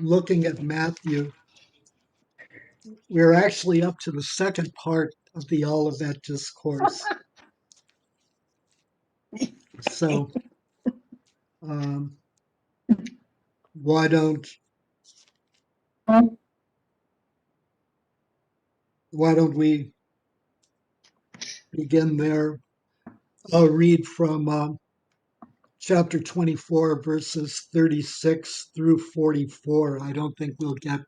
looking at Matthew. We're actually up to the second part of the Olivet Discourse. So um, why don't we begin there? I'll read from chapter 24, verses 36 through 44. I don't think we'll get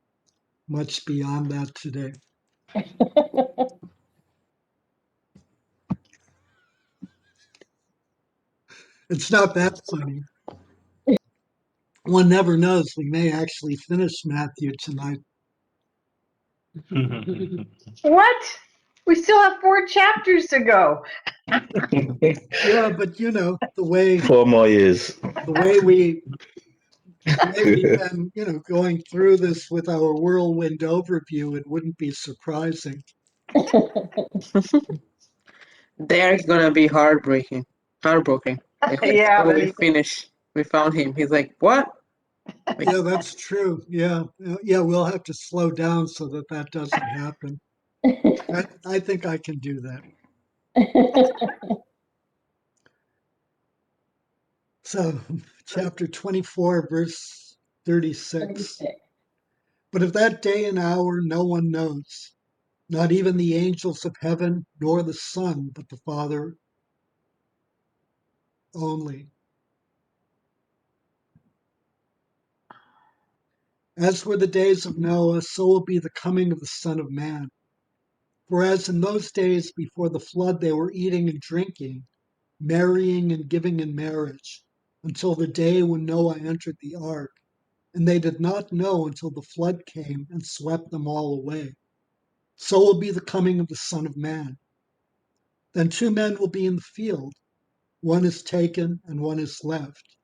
much beyond that today. It's not that funny. One never knows. We may actually finish Matthew tonight. What? We still have 4 chapters to go. Yeah, but the way 4 more years. we've been, going through this with our whirlwind overview, it wouldn't be surprising. Derek's gonna be heartbroken. Yeah, When we finish, we found him. He's like, "What?" Yeah, that's true. Yeah, we'll have to slow down so that doesn't happen. I think I can do that. So, chapter 24, verse 36. But of that day and hour no one knows, not even the angels of heaven, nor the Son, but the Father only. As were the days of Noah, so will be the coming of the Son of Man. For as in those days before the flood they were eating and drinking, marrying and giving in marriage, until the day when Noah entered the ark, and they did not know until the flood came and swept them all away. So will be the coming of the Son of Man. Then 2 men will be in the field, one is taken and one is left.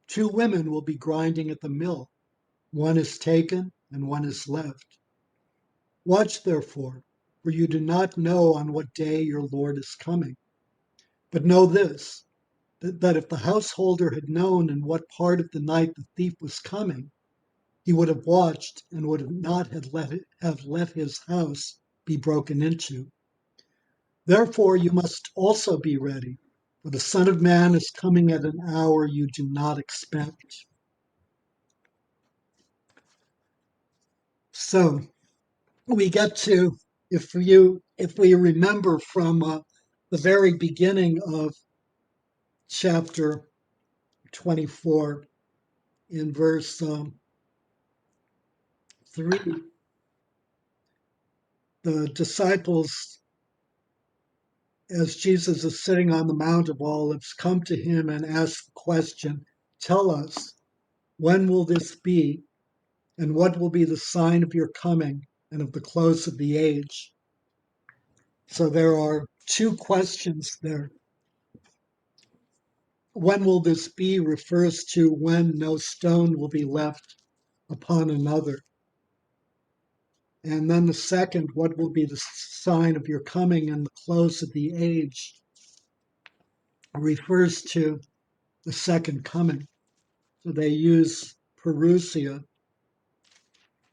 2 women will be grinding at the mill, one is taken and one is left. Watch therefore, for you do not know on what day your Lord is coming. But know this, that if the householder had known in what part of the night the thief was coming, he would have watched and would not have let his house be broken into. Therefore you must also be ready, for the Son of Man is coming at an hour you do not expect. So we get to, if we remember from the very beginning of chapter 24 in verse 3, the disciples, as Jesus is sitting on the Mount of Olives, come to him and ask the question, tell us, when will this be, and what will be the sign of your coming and of the close of the age? So there are 2 questions there. When will this be refers to when no stone will be left upon another. And then the second, what will be the sign of your coming and the close of the age, refers to the second coming. So they use parousia,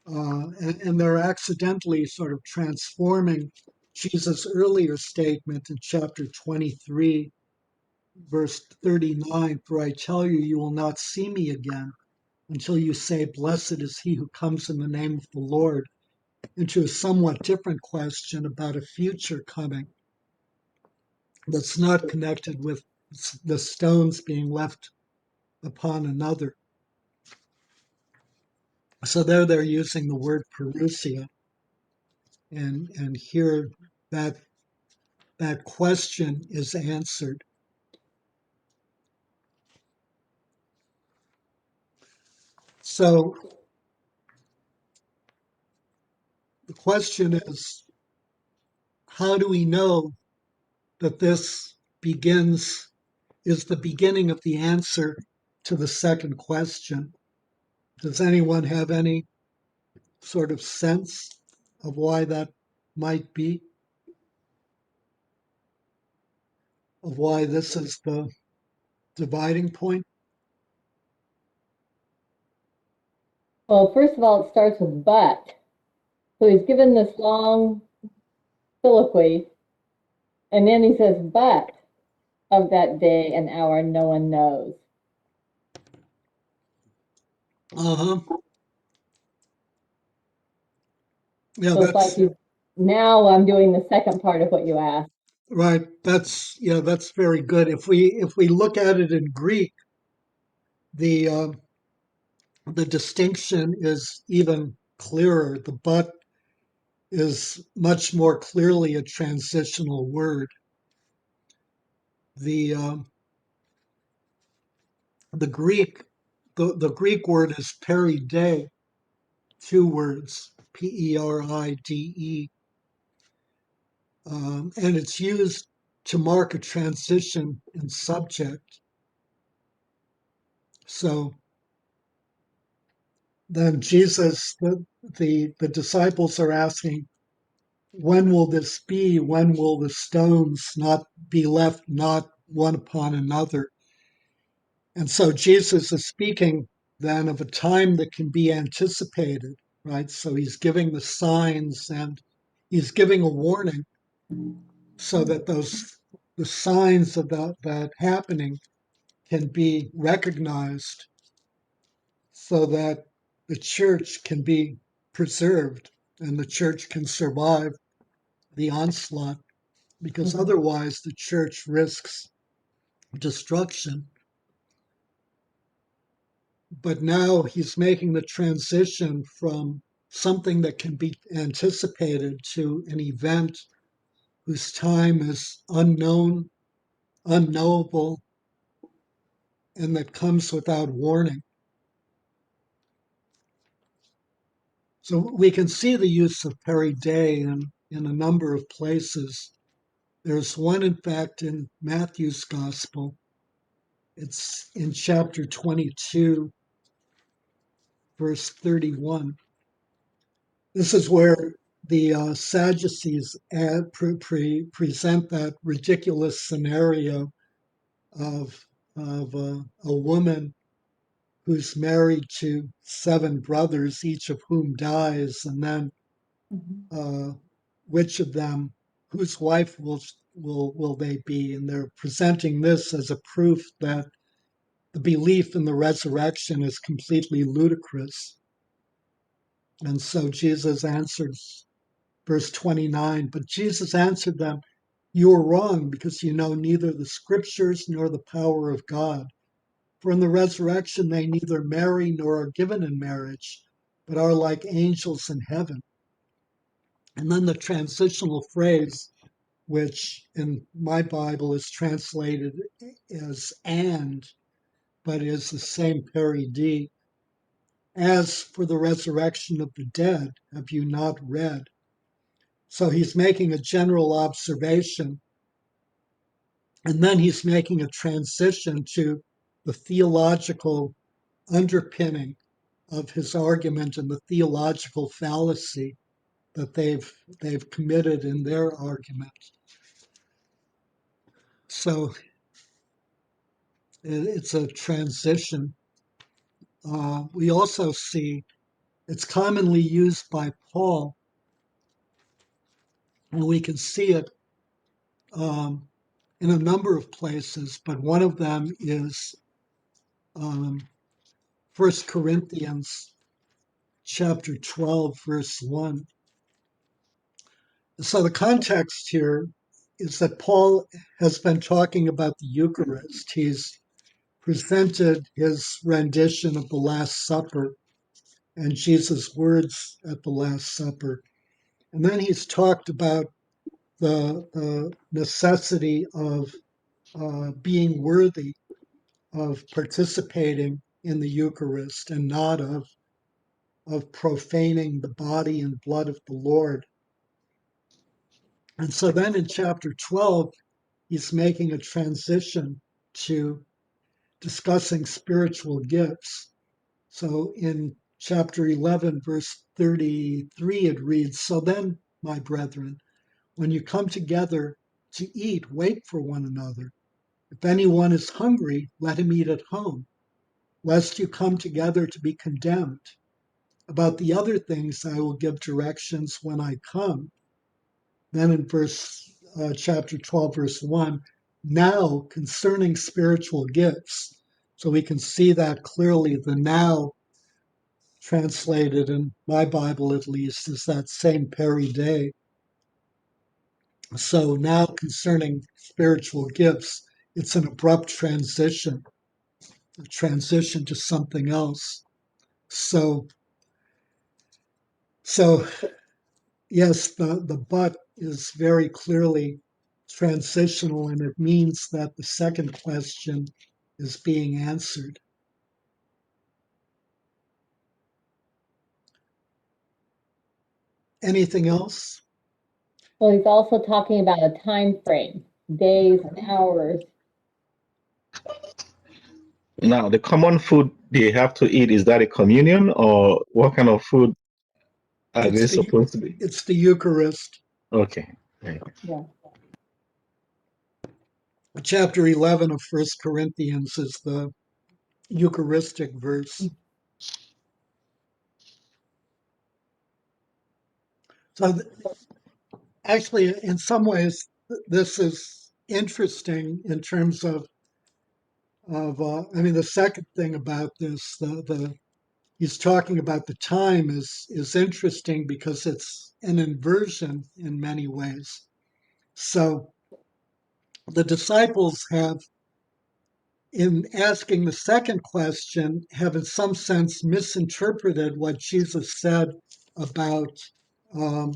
and they're accidentally sort of transforming Jesus' earlier statement in chapter 23, verse 39, for I tell you, you will not see me again until you say, blessed is he who comes in the name of the Lord, into a somewhat different question about a future coming that's not connected with the stones being left upon another. So there they're using the word parousia, and here that question is answered. So the question is, how do we know that this is the beginning of the answer to the second question? Does anyone have any sort of sense of why that might be? Of why this is the dividing point? Well, first of all, it starts with but. So he's given this long soliloquy, and then he says, but of that day and hour no one knows. Uh-huh. Yeah, So it's like now I'm doing the second part of what you asked. right. That's very good. If we look at it in Greek, the the distinction is even clearer. The but is much more clearly a transitional word. The the Greek the Greek word is peride, two words, peride, and it's used to mark a transition in subject. So then Jesus, the disciples are asking, when will this be? When will the stones not be left not one upon another? And so Jesus is speaking then of a time that can be anticipated, right? So he's giving the signs and he's giving a warning so that the signs of that happening can be recognized so that the church can be preserved and the church can survive the onslaught, because Mhm. otherwise the church risks destruction. But now he's making the transition from something that can be anticipated to an event whose time is unknown, unknowable, and that comes without warning. So we can see the use of peride in a number of places. There's one, in fact, in Matthew's Gospel. It's in chapter 22, verse 31. This is where the Sadducees present that ridiculous scenario of, of a woman who's married to seven brothers, each of whom dies, and then Mhm. uh, which of them, whose wife will they be? And they're presenting this as a proof that the belief in the resurrection is completely ludicrous. And so Jesus answers, verse 29, but Jesus answered them, you are wrong because you know neither the scriptures nor the power of God. For in the resurrection they neither marry nor are given in marriage, but are like angels in heaven. And then the transitional phrase, which in my Bible is translated as and, but is the same peride. As for the resurrection of the dead, have you not read? So he's making a general observation, and then he's making a transition to the theological underpinning of his argument and the theological fallacy that they've committed in their argument. So it's a transition. We also see it's commonly used by Paul, and we can see it um, in a number of places, but one of them is um, 1 Corinthians chapter 12, verse 1. So the context here is that Paul has been talking about the Eucharist. He's presented his rendition of the Last Supper and Jesus' words at the Last Supper. And then he's talked about the necessity of being worthy of participating in the Eucharist and not of profaning the body and blood of the Lord. And so then in chapter 12, he's making a transition to discussing spiritual gifts. So in chapter 11, verse 33, it reads, so then, my brethren, when you come together to eat, wait for one another. If anyone is hungry, let him eat at home, lest you come together to be condemned. About the other things, I will give directions when I come. Then in chapter 12, verse 1, now concerning spiritual gifts. So we can see that clearly. The now translated in my Bible, at least, is that same peri. So now concerning spiritual gifts, it's an abrupt transition, a transition to something else. So yes, the but is very clearly transitional, and it means that the second question is being answered. Anything else? Well, he's also talking about a time frame, days and hours. Now, the common food they have to eat, is that a communion or what kind of food are they supposed to be? It's the Eucharist. Okay. Right. Yeah. Chapter 11 of First Corinthians is the Eucharistic verse. So actually, in some ways, this is interesting in terms of I mean, the second thing about this, the he's talking about the time is interesting because it's an inversion in many ways. So the disciples have, in asking the second question, have in some sense misinterpreted what Jesus said about um,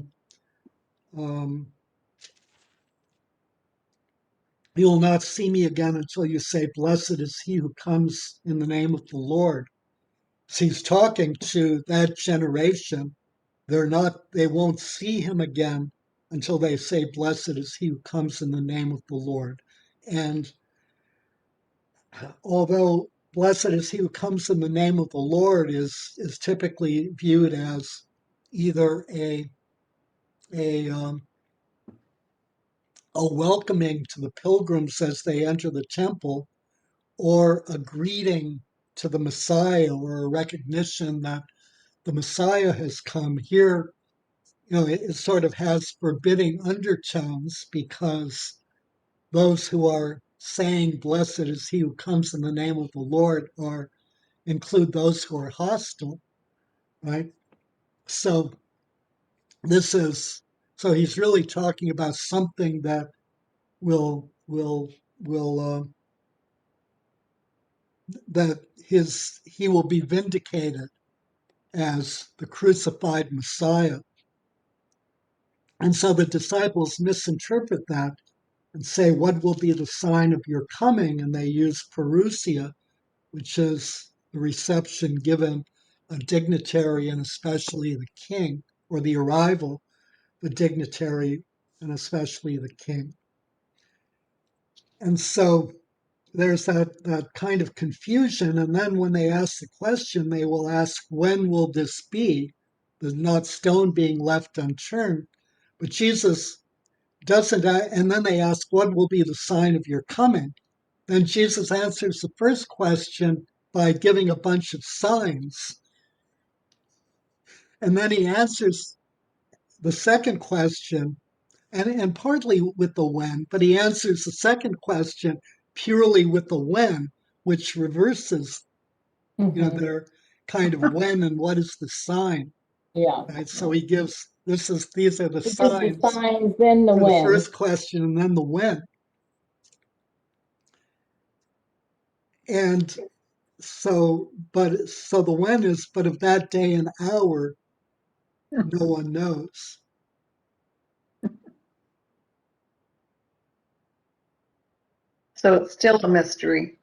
um, you will not see me again until you say, blessed is he who comes in the name of the Lord. So he's talking to that generation. They won't see him again until they say, blessed is he who comes in the name of the Lord. And although blessed is he who comes in the name of the Lord is typically viewed as either a a welcoming to the pilgrims as they enter the temple, or a greeting to the Messiah, or a recognition that the Messiah has come. Here, it sort of has forbidding undertones because those who are saying, blessed is he who comes in the name of the Lord, include those who are hostile, right? So this is, so he's really talking about something that will that he will be vindicated as the crucified Messiah. And so the disciples misinterpret that and say, what will be the sign of your coming? And they use parousia, which is the reception given a dignitary and especially the king, or the arrival, the dignitary and especially the king. And so there's that kind of confusion. And then when they ask the question, they will ask, when will this be? The not stone being left unturned. But Jesus doesn't, and then they ask, what will be the sign of your coming? Then Jesus answers the first question by giving a bunch of signs. And then he answers the second question, and partly with the when, but he answers the second question purely with the when, which reverses, their kind of when and what is the sign, Yeah. right? So he gives, these are the He gives the signs signs, then the for the when. first question and then the when. And so the when is, but of that day and hour, no one knows. So it's still a mystery.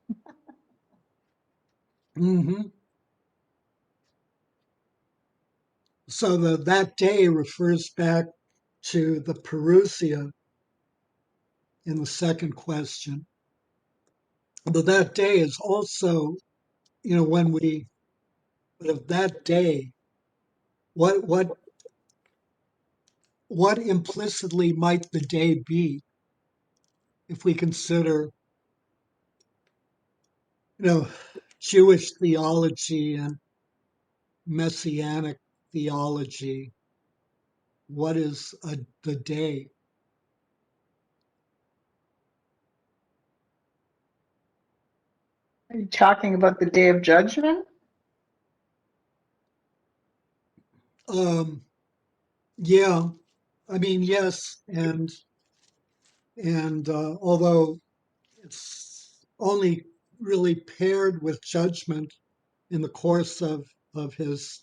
Mm-hmm. So that day refers back to the parousia in the second question. But that day is also, but of that day, what what what implicitly might the day be if we consider, Jewish theology and messianic theology, what is the day? Are you talking about the day of judgment? Yeah, I mean, yes, and although it's only really paired with judgment in the course of his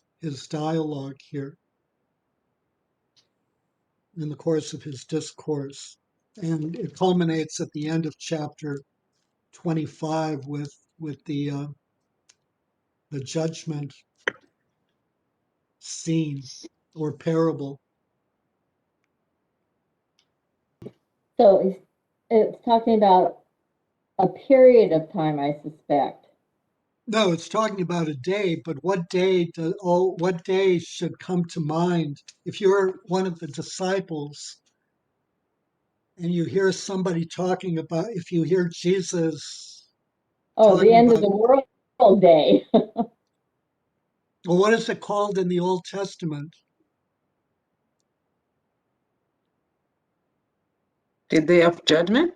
dialogue here, in the course of his discourse, and it culminates at the end of chapter 25 with the judgment scene or parable. So it's talking about a period of time, I suspect. No, it's talking about a day, but what day should come to mind if you're one of the disciples and you hear somebody talking about, if you hear Jesus Oh, the talking end of about, the world day. well, what is it called in the Old Testament? The day of judgment?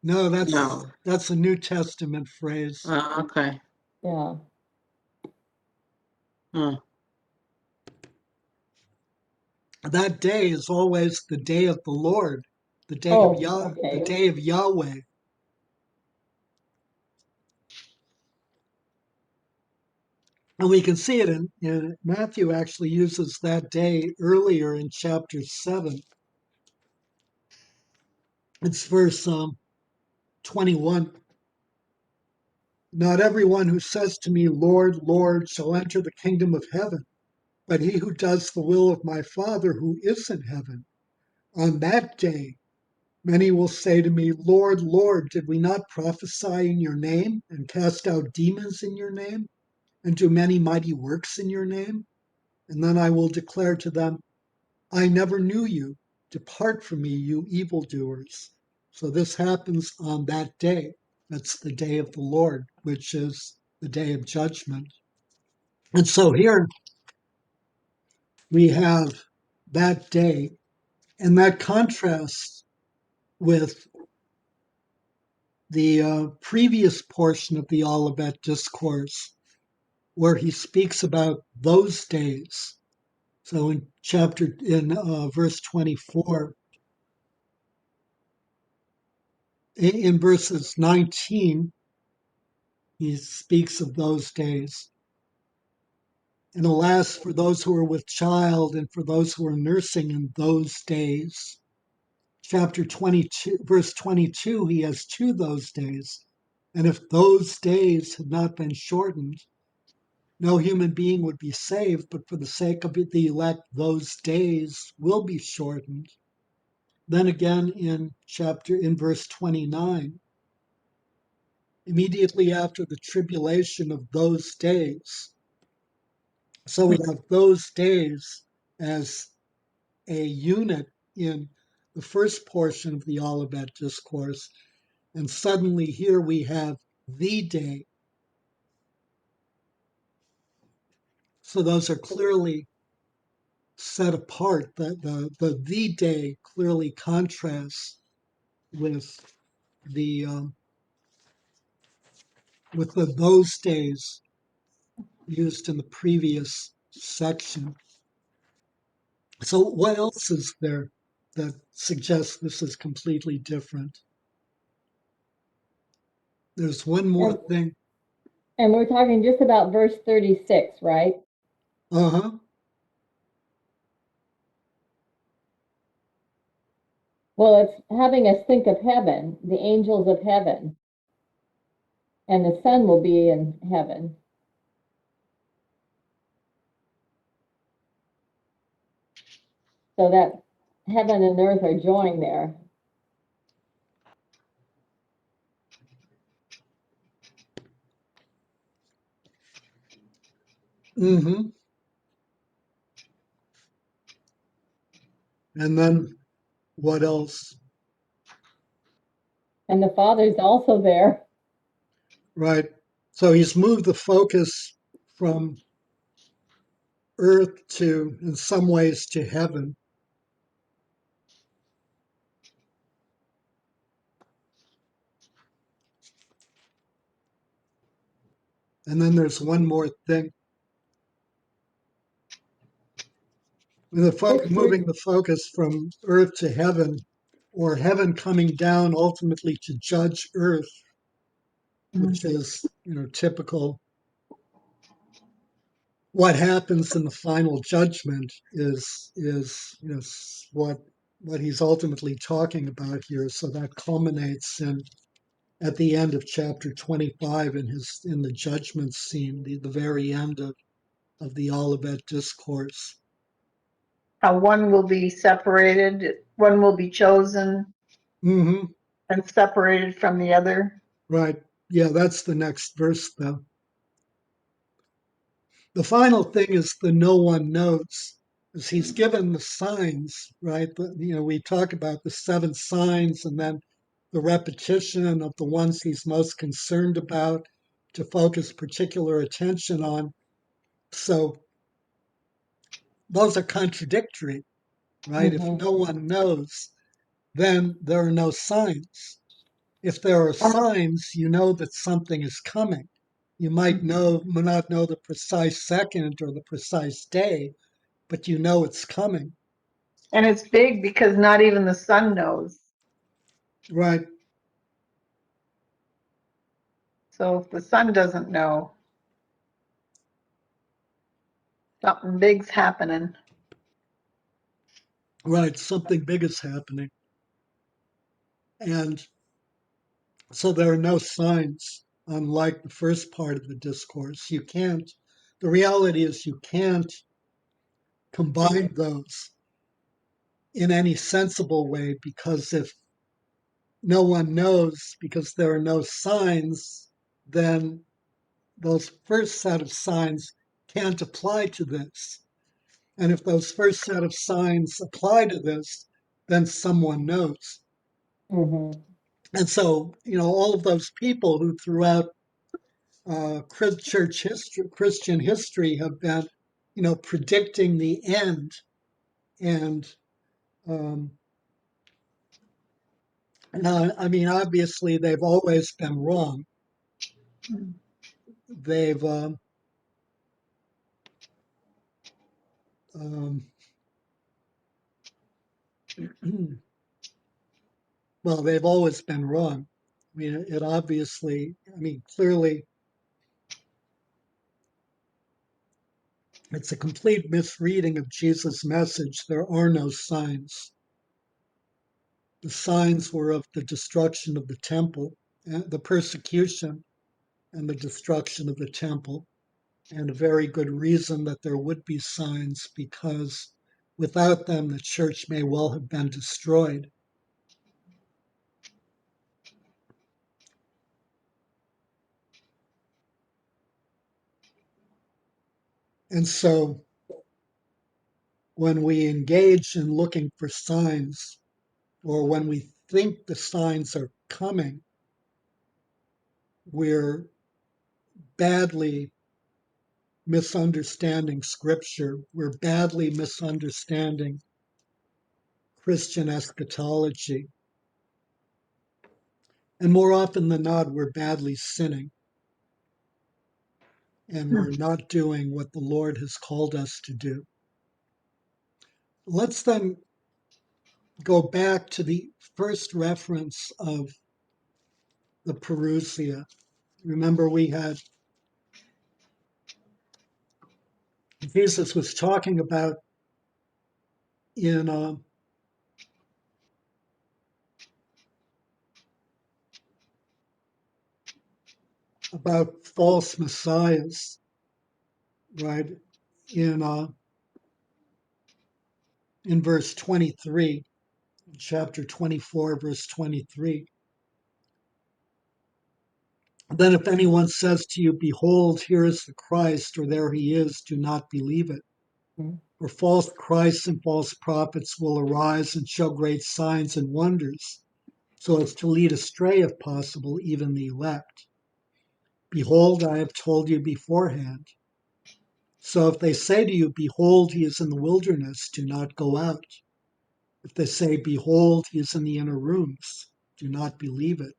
No, No. that's a New Testament phrase. Okay. Yeah. Hmm. That day is always the day of the Lord, the Okay. day of Yahweh. And we can see it in Matthew actually uses that day earlier in chapter 7. It's verse 21. Not everyone who says to me, Lord, Lord, shall enter the kingdom of heaven, but he who does the will of my Father who is in heaven. On that day, many will say to me, Lord, Lord, did we not prophesy in your name and cast out demons in your name and do many mighty works in your name? And then I will declare to them, I never knew you. Depart from me, you evildoers. So this happens on that day. That's the day of the Lord, which is the day of judgment. And so here we have that day, and that contrasts with the previous portion of the Olivet Discourse, where he speaks about those days. So in verse 24, in verses 19, he speaks of those days. And alas, for those who are with child and for those who are nursing in those days. Chapter 22, verse 22, he has two those days. And if those days had not been shortened, no human being would be saved, but for the sake of the elect, those days will be shortened. Then again in verse 29, immediately after the tribulation of those days. So we have those days as a unit in the first portion of the Olivet Discourse, and suddenly here we have the day. So those are clearly set apart. The day clearly contrasts with the those days used in the previous section. So what else is there that suggests this is completely different? There's one more And, thing. and we're talking just about verse 36, right? Uh-huh. Well, it's having us think of heaven, the angels of heaven, and the Son will be in heaven. So that heaven and earth are joined there. Mm-hmm. And then what else? And the Father's also there. Right. So he's moved the focus from earth to, in some ways, to heaven. And then there's one more thing. Moving the focus from earth to heaven, or heaven coming down ultimately to judge earth, which is, typical. What happens in the final judgment is what he's ultimately talking about here. So that culminates in at the end of chapter 25 in the judgment scene, the very end of the Olivet Discourse. How one will be separated, one will be chosen Mm-hmm. and separated from the other. Right. Yeah, that's the next verse, though. The final thing is the no one knows, is he's given the signs, right? We talk about the 7 signs and then the repetition of the ones he's most concerned about to focus particular attention on. So those are contradictory, right? If Mm-hmm. no one knows, then there are no signs. If there are signs, you know that something is coming. You might not know the precise second or the precise day, but you know it's coming. And it's big because not even the sun knows. Right. So if the sun doesn't know, something big's happening. Right. Something big is happening. And so there are no signs, unlike the first part of the discourse. The reality is you can't combine those in any sensible way, because if no one knows, because there are no signs, then those first set of signs can't apply to this. And if those first set of signs apply to this, then someone knows. Mm-hmm. And so, all of those people who throughout Christian history have been, predicting the end. And um, now, I mean, obviously, they've always been wrong. They've um, well, they've always been wrong. I mean, clearly, it's a complete misreading of Jesus' message. There are no signs. The signs were of the destruction of the temple, the persecution and the destruction of the temple, and a very good reason that there would be signs, because without them, the church may well have been destroyed. And so when we engage in looking for signs, or when we think the signs are coming, we're badly misunderstanding scripture. We're badly misunderstanding Christian eschatology. And more often than not, we're badly sinning, and we're not doing what the Lord has called us to do. Let's then go back to the first reference of the Parousia. Remember, Jesus was talking about in about false messiahs, right? In in verse 23, chapter 24, verse 23. Then if anyone says to you, behold, here is the Christ, or there he is, do not believe it. For false Christs and false prophets will arise and show great signs and wonders, so as to lead astray, if possible, even the elect. Behold, I have told you beforehand. So if they say to you, behold, he is in the wilderness, do not go out. If they say, behold, he is in the inner rooms, do not believe it.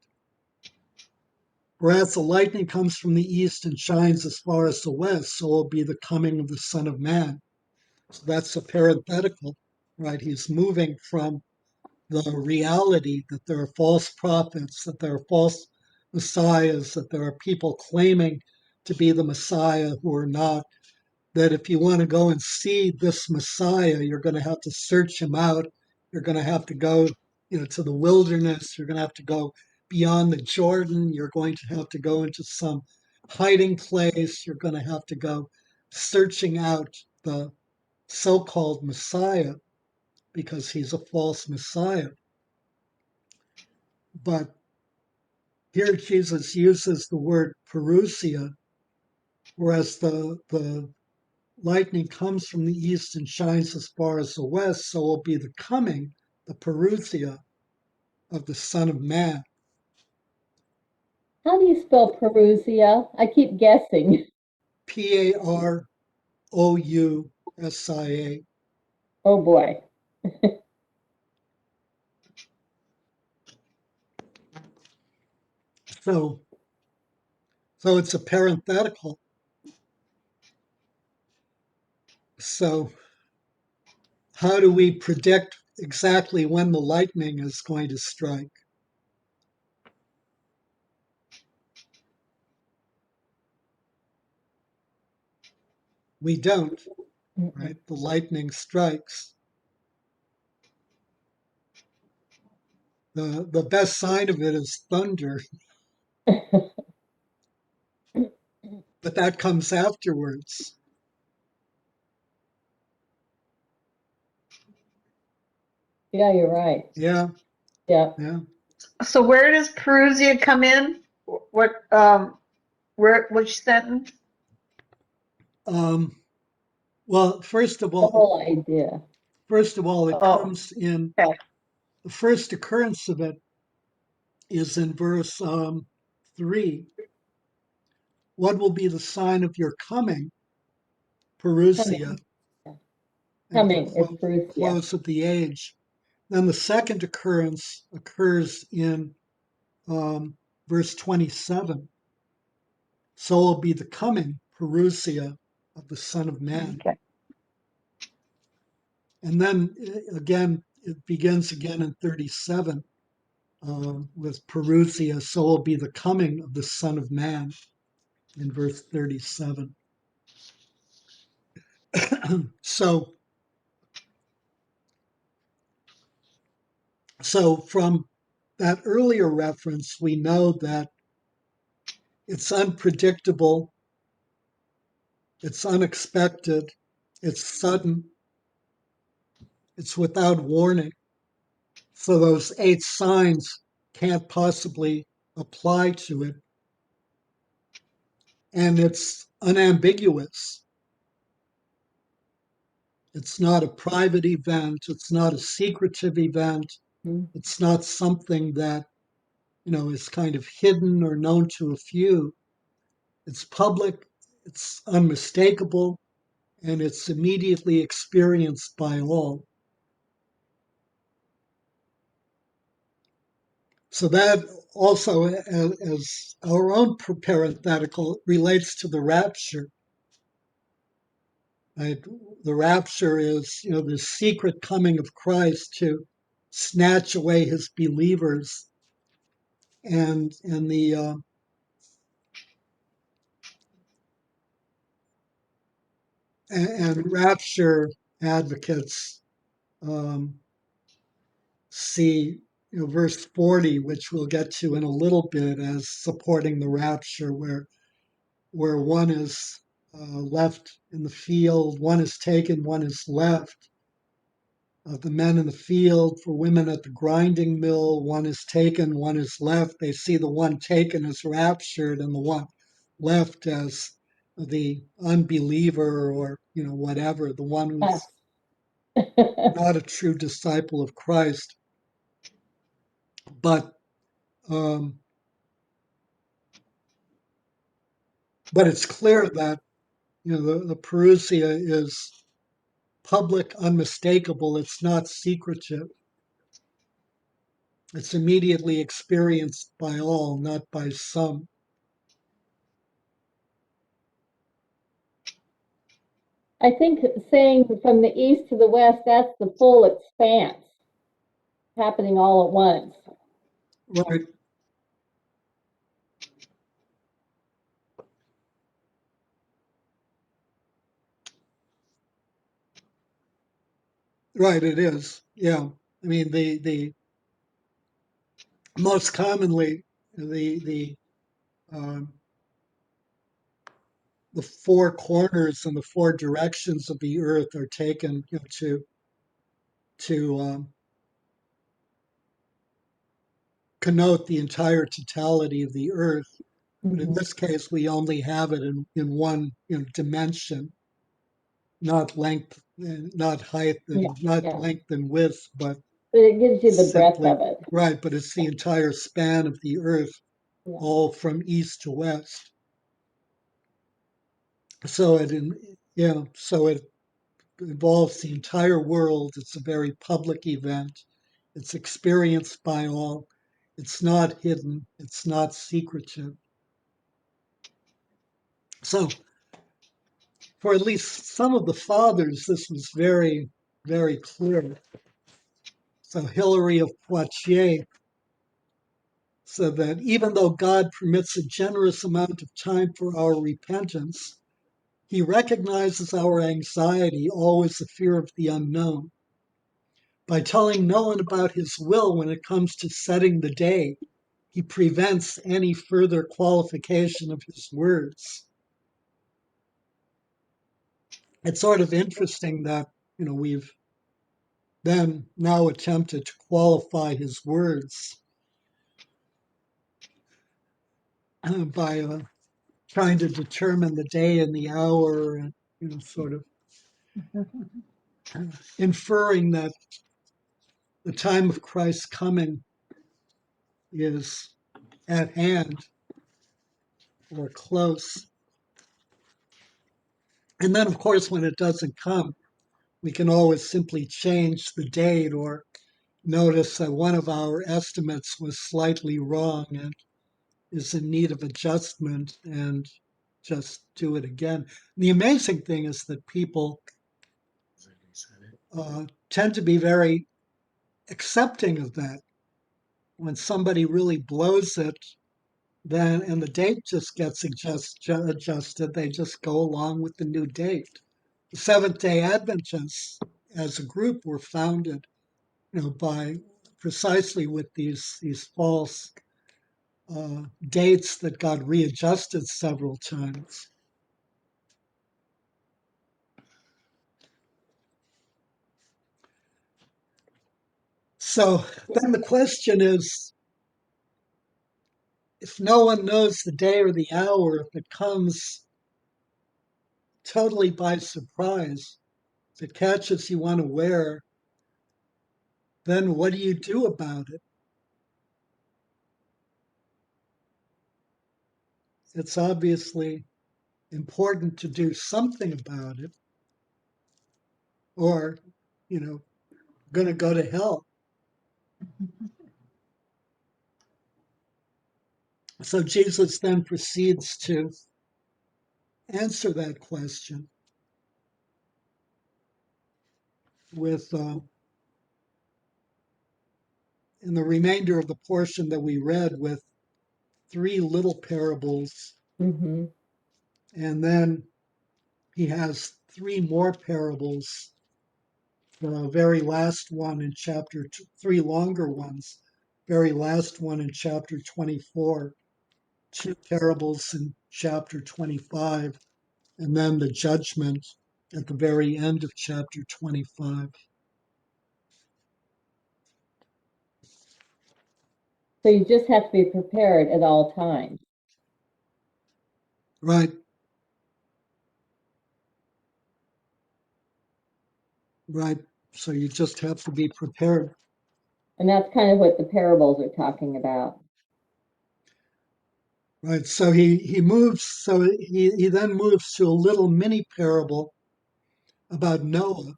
Whereas the lightning comes from the east and shines as far as the west, so will be the coming of the Son of Man. So that's a parenthetical, right? He's moving from the reality that there are false prophets, that there are false messiahs, that there are people claiming to be the Messiah who are not, that if you want to go and see this Messiah, you're going to have to search him out. You're going to have to go, to the wilderness. You're going to have to go beyond the Jordan. You're going to have to go into some hiding place. You're going to have to go searching out the so-called Messiah because he's a false Messiah. But here Jesus uses the word parousia, whereas the lightning comes from the east and shines as far as the west, so will be the coming, the parousia of the Son of Man. How do you spell Perusia? I keep guessing. Parousia. Oh boy. So, so it's a parenthetical. So, how do we predict exactly when the lightning is going to strike? We don't, right? The lightning strikes. The best sign of it is thunder, but that comes afterwards. Yeah, you're right. Yeah, Yeah. yeah. So where does Perusia come in? What, which sentence? Well, first of The all, whole idea. it Oh, comes in okay. the first occurrence of it is in verse 3. What will be the sign of your coming, Perusia, Coming. Yeah. and the Coming is Perusia. close of the age? Then the second occurrence occurs in verse 27. So will be the coming, Perusia, of the Son of Man. Okay. And then again, it begins again in 37 with Perusia. So will be the coming of the Son of Man in verse 37. so, so from that earlier reference, we know that it's unpredictable, it's unexpected, it's sudden, it's without warning. So those 8 signs can't possibly apply to it. And it's unambiguous. It's not a private event. It's not a secretive event. Mhm. It's not something that, is kind of hidden or known to a few. It's public, it's unmistakable, and it's immediately experienced by all. So that also, as our own parenthetical, relates to the rapture. Right? The rapture is, the secret coming of Christ to snatch away his believers, and the and rapture advocates um, see, verse 40, which we'll get to in a little bit, as supporting the rapture, where one is left in the field, one is taken, one is left. Of the men in the field, for women at the grinding mill, one is taken, one is left. They see the one taken as raptured and the one left as the unbeliever, or whatever, the one Us. who's not a true disciple of Christ. But um, but it's clear that the parousia is public, unmistakable. It's not secretive. It's immediately experienced by all, not by some. I think saying from the east to the west, that's the full expanse happening all at once. Right. Right, it is. Yeah. I mean, the most commonly um, the four corners and the four directions of the earth are taken, to connote the entire totality of the earth. But in Mhm. this case, we only have it in one dimension, not length, not height, Yeah, and not yeah. length and width, but But it gives you the breadth simply of it. right. But it's the entire span of the earth, Yeah. all from east to west. So it involves the entire world. It's a very public event. It's experienced by all. It's not hidden. It's not secretive. So, for at least some of the fathers, this was very, very clear. So, Hilary of Poitiers said that even though God permits a generous amount of time for our repentance, he recognizes our anxiety, always the fear of the unknown. By telling no one about his will when it comes to setting the day, he prevents any further qualification of his words. It's sort of interesting that, we've then now attempted to qualify his words by trying to determine the day and the hour and, sort of inferring that the time of Christ's coming is at hand or close. And then, of course, when it doesn't come, we can always simply change the date or notice that one of our estimates was slightly wrong and is in need of adjustment and just do it again. The amazing thing is that people tend to be very accepting of that. When somebody really blows it, then and the date just gets adjusted, they just go along with the new date. The Seventh Day Adventists, as a group, were founded, by precisely with these false dates that got readjusted several times. So then the question is, if no one knows the day or the hour, if it comes totally by surprise, if it catches you unaware, then what do you do about it? It's obviously important to do something about it, or, going to go to hell. So Jesus then proceeds to answer that question with, in the remainder of the portion that we read, with three little parables. Mm-hmm. And then he has three more parables. The very last one in three longer ones, very last one in chapter 24, two parables in chapter 25, and then the judgment at the very end of chapter 25. So you just have to be prepared at all times. Right, right. So you just have to be prepared. And that's kind of what the parables are talking about. Right. So he moves. So he then moves to a little mini parable about Noah.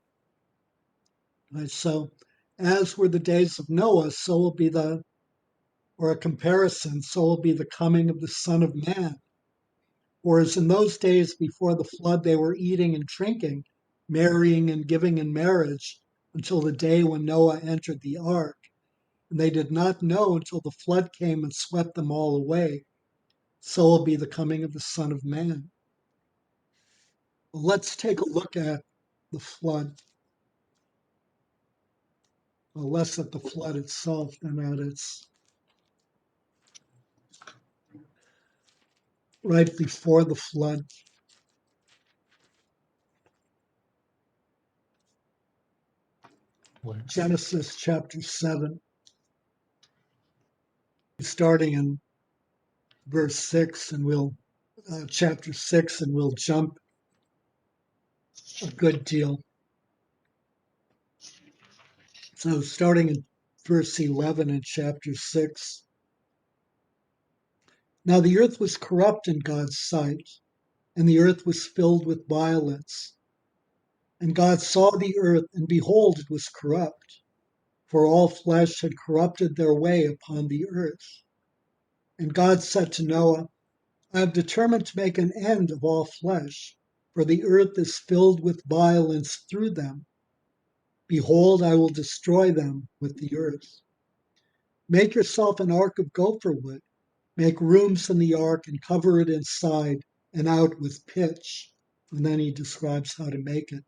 Right. So as were the days of Noah, so will be or a comparison, so will be the coming of the Son of Man. Whereas in those days before the flood, they were eating and drinking, marrying and giving in marriage until the day when Noah entered the ark. And they did not know until the flood came and swept them all away. So will be the coming of the Son of Man. Well, let's take a look at the flood. Well, less at the flood itself than at its right before the flood. Genesis chapter 7, starting in verse 6, and chapter 6, and we'll jump a good deal. So, starting in verse 11 in chapter 6. Now the earth was corrupt in God's sight, and the earth was filled with violence. And God saw the earth, and behold, it was corrupt, for all flesh had corrupted their way upon the earth. And God said to Noah, I have determined to make an end of all flesh, for the earth is filled with violence through them. Behold, I will destroy them with the earth. Make yourself an ark of gopher wood. Make rooms in the ark and cover it inside and out with pitch. And then he describes how to make it.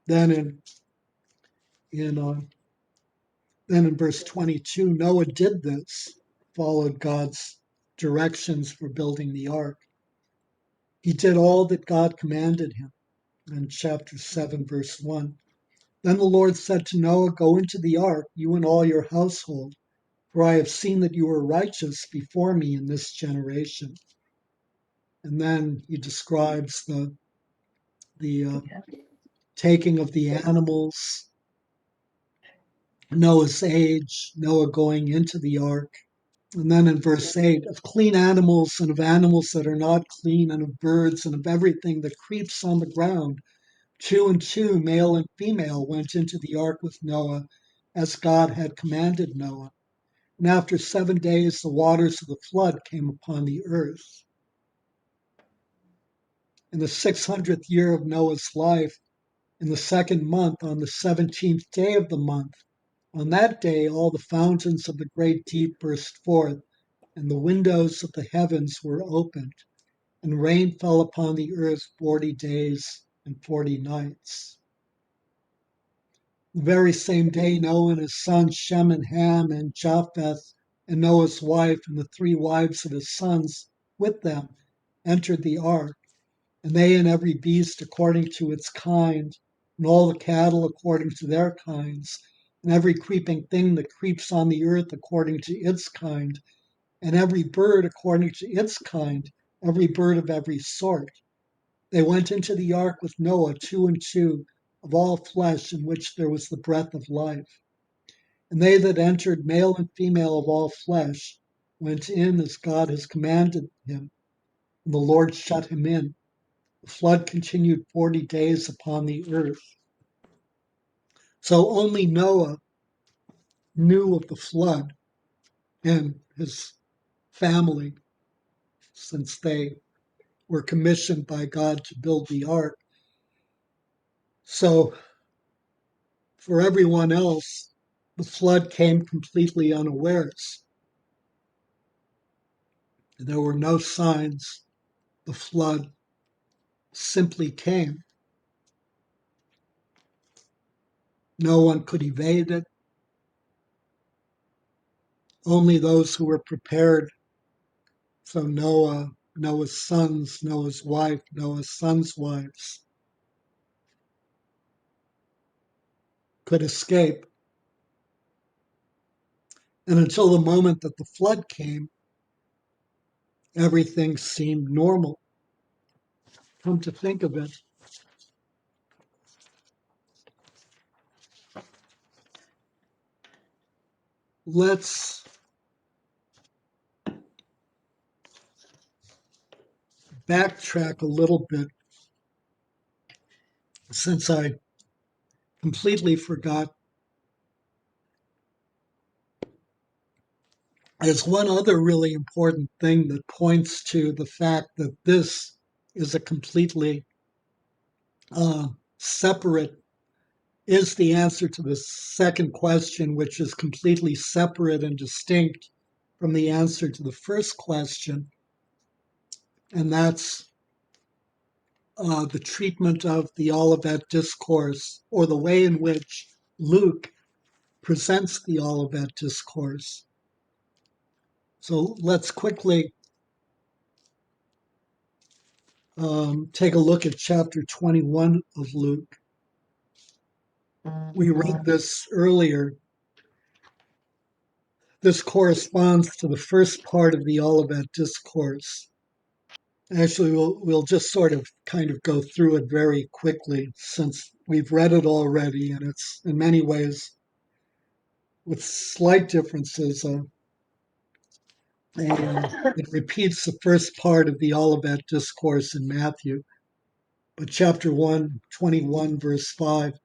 Then in then in verse 22, Noah did this, followed God's directions for building the ark. He did all that God commanded him. In chapter 7, verse 1. Then the Lord said to Noah, go into the ark, you and all your household, for I have seen that you are righteous before me in this generation. And then he describes the taking of the animals, Noah's age, Noah going into the ark. And then in verse 8, of clean animals and of animals that are not clean, and of birds and of everything that creeps on the ground, 2 and 2, male and female, went into the ark with Noah, as God had commanded Noah. And after 7 days, the waters of the flood came upon the earth. In the 600th year of Noah's life, in the 2nd month, on the 17th day of the month, on that day all the fountains of the great deep burst forth, and the windows of the heavens were opened, and rain fell upon the earth 40 days and 40 nights. The very same day, Noah and his sons Shem and Ham and Japheth and Noah's wife and the 3 wives of his sons with them entered the ark, and they and every beast according to its kind, and all the cattle according to their kinds, and every creeping thing that creeps on the earth according to its kind, and every bird according to its kind, every bird of every sort. They went into the ark with Noah, 2 and 2, of all flesh in which there was the breath of life. And they that entered, male and female of all flesh, went in as God has commanded him. And the Lord shut him in. The flood continued 40 days upon the earth. So only Noah knew of the flood and his family, since they were commissioned by God to build the ark. So for everyone else, the flood came completely unawares. There were no signs. The flood simply came. No one could evade it. Only those who were prepared. So Noah, Noah's sons, Noah's wife, Noah's sons' wives could escape. And until the moment that the flood came, everything seemed normal. Come to think of it, let's backtrack a little bit since I completely forgot. There's one other really important thing that points to the fact that this is a completely separate, is the answer to the second question, which is completely separate and distinct from the answer to the first question. And that's the treatment of the Olivet Discourse, or the way in which Luke presents the Olivet Discourse. So let's quickly take a look at chapter 21 of Luke. We read this earlier. This corresponds to the first part of the Olivet Discourse. Actually, we'll just sort of kind of go through it very quickly since we've read it already, and it's in many ways, with slight differences, it repeats the first part of the Olivet Discourse in Matthew. But chapter 21, verse 5.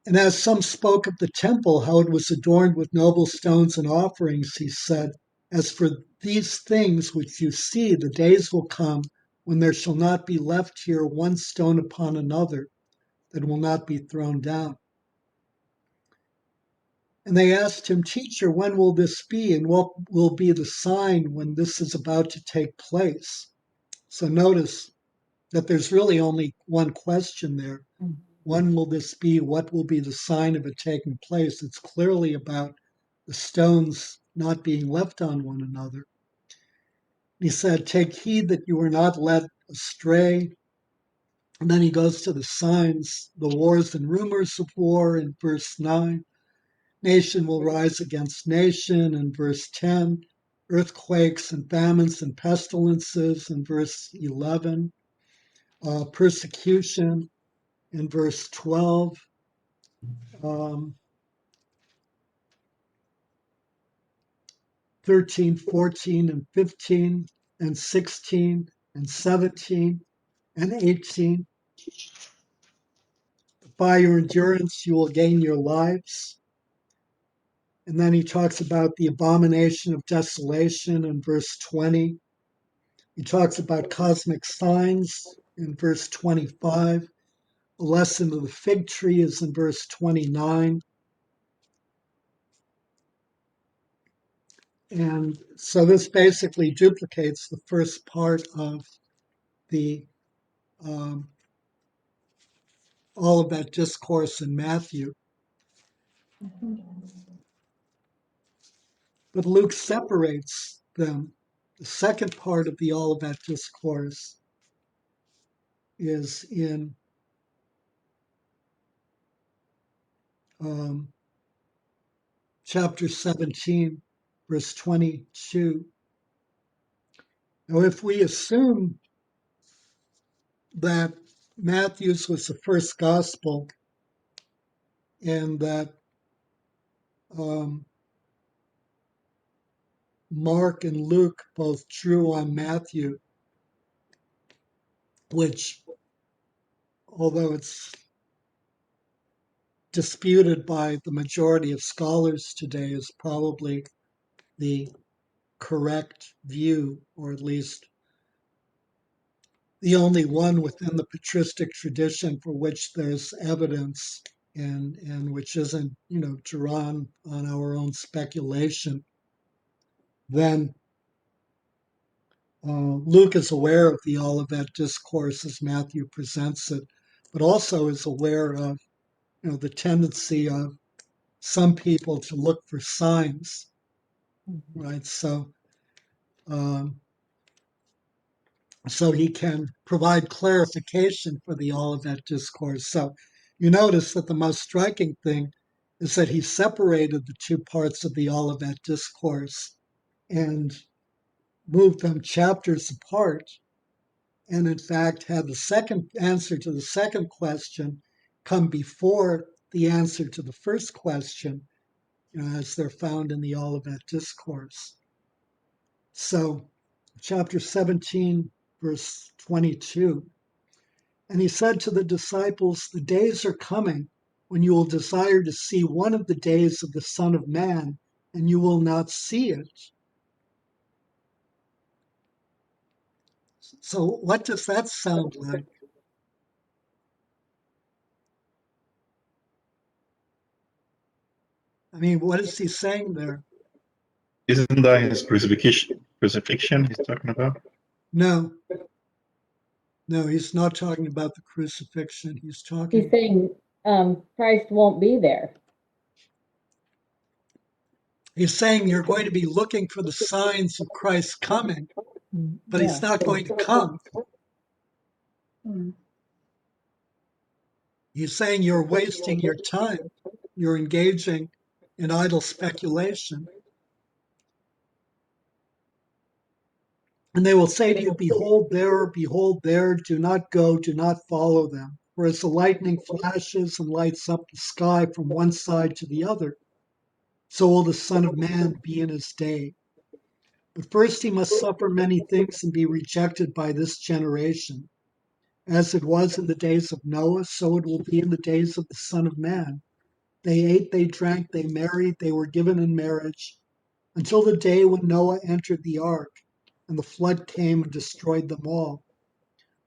And as some spoke of the temple, how it was adorned with noble stones and offerings, he said, as for these things which you see, the days will come when there shall not be left here one stone upon another that will not be thrown down. And they asked him, Teacher, when will this be? And what will be the sign when this is about to take place? So notice that there's really only one question there. When will this be? What will be the sign of it taking place? It's clearly about the stones not being left on one another. He said, Take heed that you are not led astray. And then he goes to the signs, the wars and rumors of war in verse 9. Nation will rise against nation in verse 10. Earthquakes and famines and pestilences in verse 11. Persecution in verse 12. 13, 14, and 15, and 16, and 17, and 18. By your endurance, you will gain your lives. And then he talks about the abomination of desolation in verse 20. He talks about cosmic signs in verse 25. The lesson of the fig tree is in verse 29. And so this basically duplicates the first part of the Olivet Discourse in Matthew. But Luke separates them. The second part of the Olivet Discourse is in chapter 17, verse 22. Now, if we assume that Matthew's was the first gospel and that Mark and Luke both drew on Matthew, which, although it's disputed by the majority of scholars today, is probably the correct view, or at least the only one within the patristic tradition for which there's evidence and which isn't, drawn on our own speculation, then Luke is aware of the Olivet Discourse as Matthew presents it, but also is aware of, the tendency of some people to look for signs, right? So he can provide clarification for the Olivet Discourse. So you notice that the most striking thing is that he separated the two parts of the Olivet Discourse and moved them chapters apart, and in fact had the second answer to the second question come before the answer to the first question, as they're found in the Olivet Discourse. So chapter 17, verse 22. And he said to the disciples, the days are coming when you will desire to see one of the days of the Son of Man, and you will not see it. So what does that sound like? I mean, what is he saying there? Isn't that his crucifixion? Crucifixion he's talking about? No, no, he's not talking about the crucifixion. He's talking, He's saying Christ won't be there. he's saying you're going to be looking for the signs of Christ's coming, but he's Yeah. not going to come. Hmm. He's saying you're wasting your time. You're engaging in idle speculation. And they will say to you, behold there, do not go, do not follow them. For as the lightning flashes and lights up the sky from one side to the other, so will the Son of Man be in his day. But first he must suffer many things and be rejected by this generation. As it was in the days of Noah, so it will be in the days of the Son of Man. They ate, they drank, they married, they were given in marriage, until the day when Noah entered the ark, and the flood came and destroyed them all.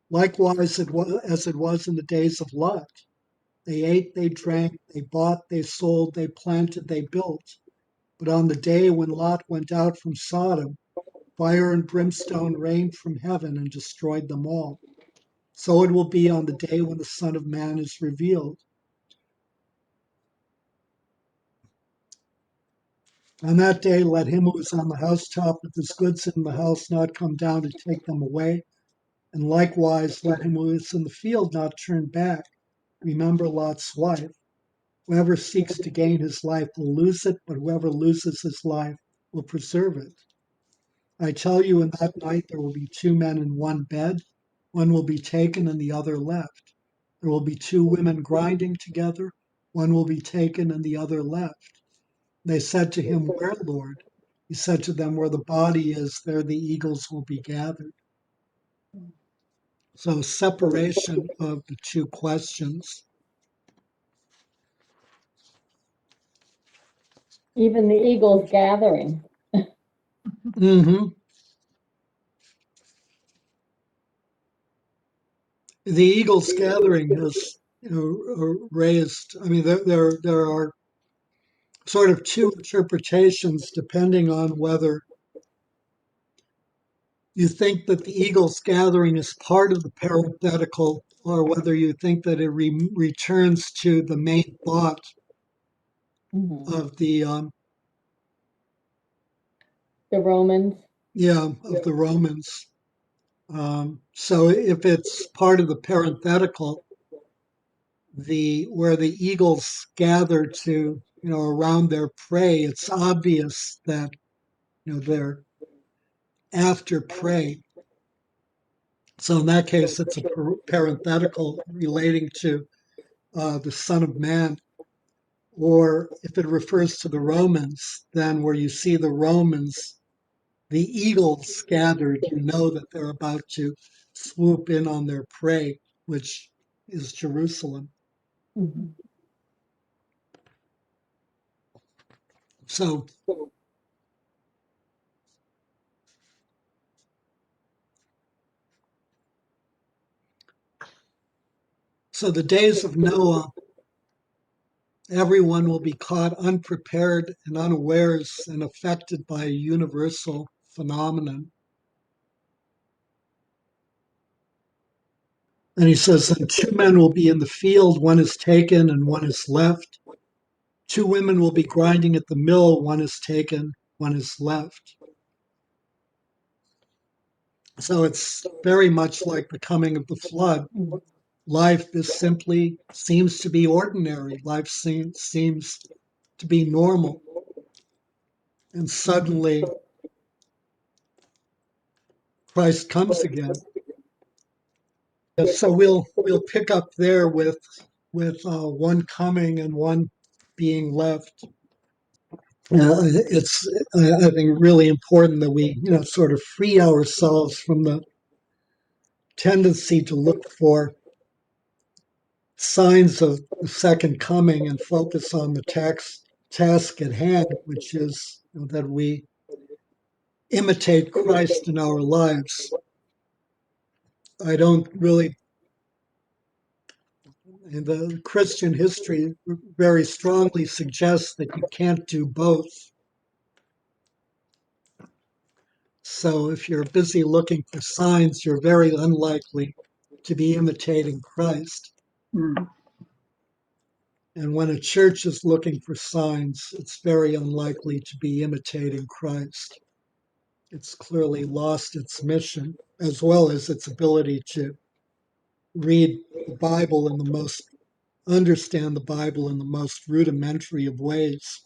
Likewise, as it was in the days of Lot. They ate, they drank, they bought, they sold, they planted, they built. But on the day when Lot went out from Sodom, fire and brimstone rained from heaven and destroyed them all. So it will be on the day when the Son of Man is revealed. On that day, let him who is on the housetop with his goods in the house not come down to take them away. And likewise, let him who is in the field not turn back. Remember Lot's wife. Whoever seeks to gain his life will lose it, but whoever loses his life will preserve it. I tell you, in that night there will be two men in one bed. One will be taken and the other left. There will be two women grinding together. One will be taken and the other left. They said to him, where, Lord? He said to them, where the body is, there the eagles will be gathered. So, separation of the two questions. Even the eagles gathering. Mm-hmm. The eagles gathering has, raised. I mean, there are sort of two interpretations depending on whether you think that the eagles gathering is part of the parenthetical or whether you think that it returns to the main thought Mhm. of the The Romans. of the Romans. So if it's part of the parenthetical, the where the eagles gather to around their prey, it's obvious that they're after prey. So in that case, it's a parenthetical relating to the Son of Man. Or if it refers to the Romans, then where you see the Romans, the eagles gathered, you know that they're about to swoop in on their prey, which is Jerusalem. Mhm. So the days of Noah, everyone will be caught unprepared and unawares and affected by a universal phenomenon. And he says, and two men will be in the field, one is taken and one is left. Two women will be grinding at the mill, one is taken, one is left. So it's very much like the coming of the flood. Mhm. Life is simply seems to be ordinary. Life seems to be normal. And suddenly Christ comes again. So we'll pick up there with one coming and one being left. It's, I think, really important that we, sort of free ourselves from the tendency to look for signs of the second coming and focus on the task at hand, which is that we imitate Christ in our lives. I don't really, and the Christian history very strongly suggests that you can't do both. So if you're busy looking for signs, you're very unlikely to be imitating Christ. Mm. And when a church is looking for signs, it's very unlikely to be imitating Christ. It's clearly lost its mission as well as its ability to read the Bible in the most, understand the Bible in the most rudimentary of ways.